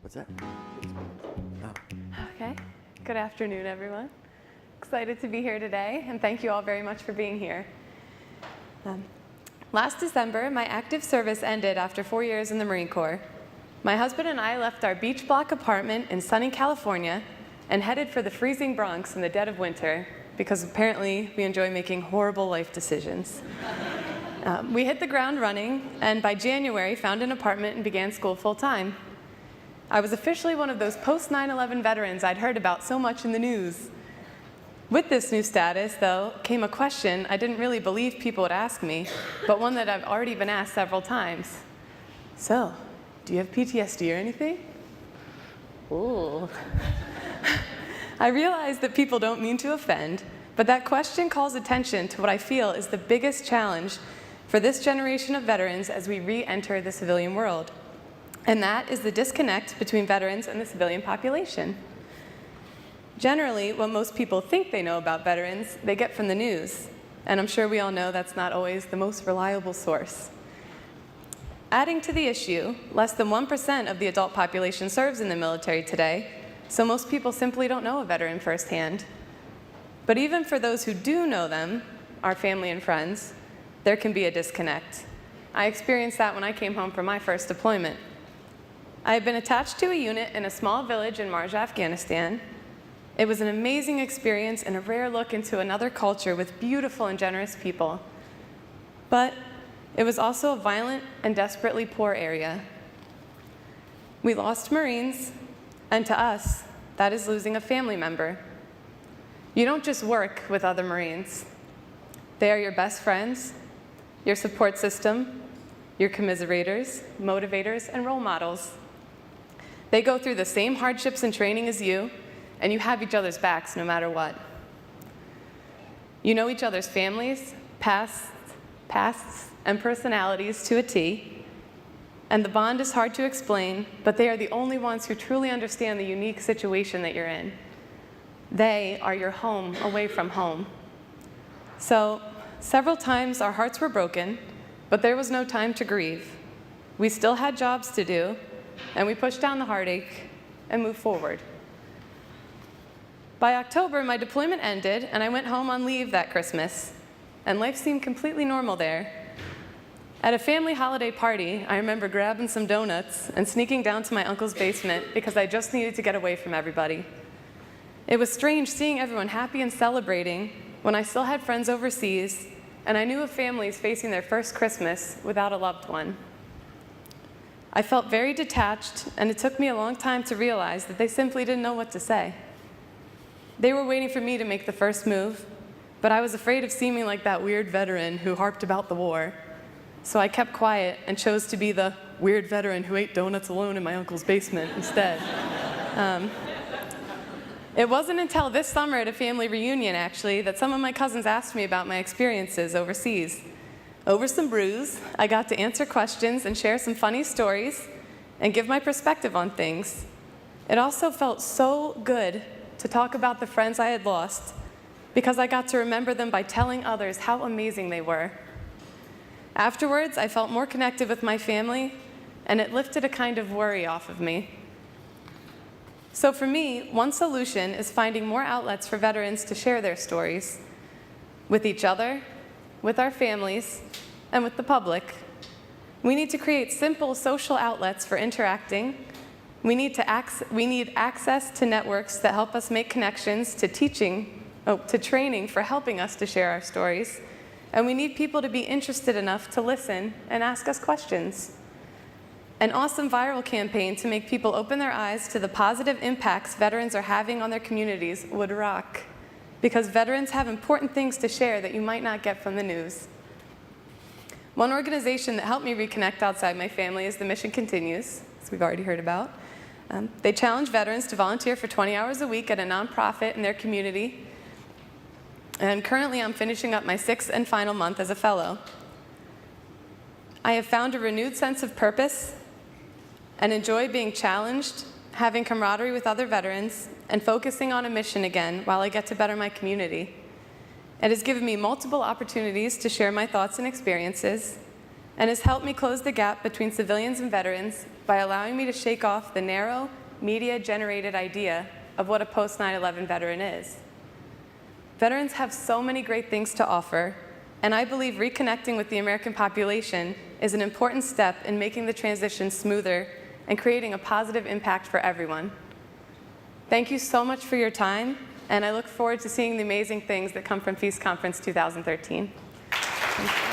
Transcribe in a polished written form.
What's that? Oh. Okay. Good afternoon, everyone. Excited to be here today, and thank you all very much for being here. Last December, my active service ended after 4 years in the Marine Corps. My husband and I left our beach block apartment in sunny California and headed for the freezing Bronx in the dead of winter because apparently we enjoy making horrible life decisions. We hit the ground running, and by January found an apartment and began school full-time. I was officially one of those post-9/11 veterans I'd heard about so much in the news. With this new status, though, came a question I didn't really believe people would ask me, but one that I've already been asked several times. So, do you have PTSD or anything? Ooh. I realize that people don't mean to offend, but that question calls attention to what I feel is the biggest challenge for this generation of veterans as we re-enter the civilian world. And that is the disconnect between veterans and the civilian population. Generally, what most people think they know about veterans, they get from the news. And I'm sure we all know that's not always the most reliable source. Adding to the issue, less than 1% of the adult population serves in the military today, so most people simply don't know a veteran firsthand. But even for those who do know them, our family and friends, there can be a disconnect. I experienced that when I came home from my first deployment. I had been attached to a unit in a small village in Marj, Afghanistan. It was an amazing experience and a rare look into another culture with beautiful and generous people. But it was also a violent and desperately poor area. We lost Marines, and to us, that is losing a family member. You don't just work with other Marines. They are your best friends, your support system, your commiserators, motivators, and role models. They go through the same hardships and training as you, and you have each other's backs no matter what. You know each other's families, pasts, and personalities to a T, and the bond is hard to explain, but they are the only ones who truly understand the unique situation that you're in. They are your home away from home. So, several times our hearts were broken, but there was no time to grieve. We still had jobs to do, and we pushed down the heartache and moved forward. By October, my deployment ended, and I went home on leave that Christmas, and life seemed completely normal there. At a family holiday party, I remember grabbing some donuts and sneaking down to my uncle's basement because I just needed to get away from everybody. It was strange seeing everyone happy and celebrating when I still had friends overseas, and I knew of families facing their first Christmas without a loved one. I felt very detached, and it took me a long time to realize that they simply didn't know what to say. They were waiting for me to make the first move, but I was afraid of seeming like that weird veteran who harped about the war. So I kept quiet and chose to be the weird veteran who ate donuts alone in my uncle's basement instead. It wasn't until this summer at a family reunion, actually, that some of my cousins asked me about my experiences overseas. Over some brews, I got to answer questions and share some funny stories and give my perspective on things. It also felt so good to talk about the friends I had lost because I got to remember them by telling others how amazing they were. Afterwards, I felt more connected with my family, and it lifted a kind of worry off of me. So for me, one solution is finding more outlets for veterans to share their stories with each other, with our families, and with the public. We need to create simple social outlets for interacting. We need access to networks that help us make connections to training for helping us to share our stories. And we need people to be interested enough to listen and ask us questions. An awesome viral campaign to make people open their eyes to the positive impacts veterans are having on their communities would rock, because veterans have important things to share that you might not get from the news. One organization that helped me reconnect outside my family is the Mission Continues, as we've already heard about. They challenge veterans to volunteer for 20 hours a week at a nonprofit in their community. And currently, I'm finishing up my 6th and final month as a fellow. I have found a renewed sense of purpose and enjoy being challenged, having camaraderie with other veterans, and focusing on a mission again while I get to better my community. It has given me multiple opportunities to share my thoughts and experiences, and has helped me close the gap between civilians and veterans by allowing me to shake off the narrow, media-generated idea of what a post-9/11 veteran is. Veterans have so many great things to offer, and I believe reconnecting with the American population is an important step in making the transition smoother and creating a positive impact for everyone. Thank you so much for your time, and I look forward to seeing the amazing things that come from Peace Conference 2013. Thank you.